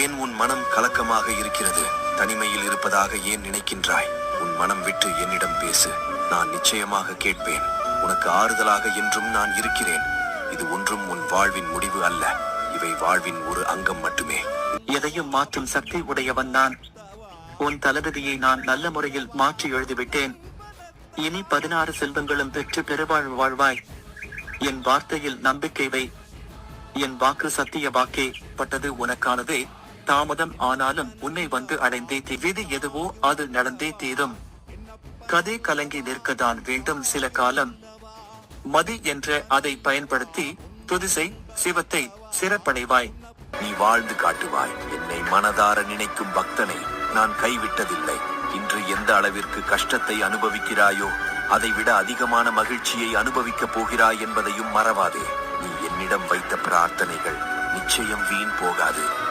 ஏன் உன் மனம் கலக்கமாக இருக்கிறது? தனிமையில் இருப்பதாக ஏன் நினைக்கின்றாய்? உன் மனம் விட்டு என்னிடம் பேசு. நான் நிச்சயமாக கேட்பேன். உனக்கு ஆறுதலாக என்றும் நான் இருக்கிறேன். இது ஒன்றும் உன் வாழ்வின் முடிவு அல்ல. இவை வாழ்வின் ஒரு அங்கம் மட்டுமே. எதையும் மாற்றும் சக்தி உடையவன் நான். உன் தளபதியை நான் நல்ல முறையில் மாற்றி எழுதிவிட்டேன். இனி 16 செல்வங்களும் பெற்று பெருவாழ்வு வாழ்வாய். என் வார்த்தையில் நம்பிக்கை வை. என் வாக்கு சத்திய வாக்கே. பட்டது உனக்கானதே. தாமதம் ஆனாலும் உன்னை வந்து அடைந்தே விதி எதுவோ அது நடந்தே தீரும். கதை கலங்கி நிற்கத்தான் வேண்டும் சில காலம். மதி என்ற அதை பயன்படுத்தி துதிசை சிவத்தை சிறப்படைவாய். நீ வாழ்ந்து காட்டுவாய். என்னை மனதார நினைக்கும் பக்தனை நான் கைவிட்டதில்லை. இன்று எந்த அளவிற்கு கஷ்டத்தை அனுபவிக்கிறாயோ அதை விட அதிகமான மகிழ்ச்சியை அனுபவிக்கப் போகிறாய் என்பதையும் மறவாதே. நீ என்னிடம் வைத்த பிரார்த்தனைகள் நிச்சயம் வீண் போகாது.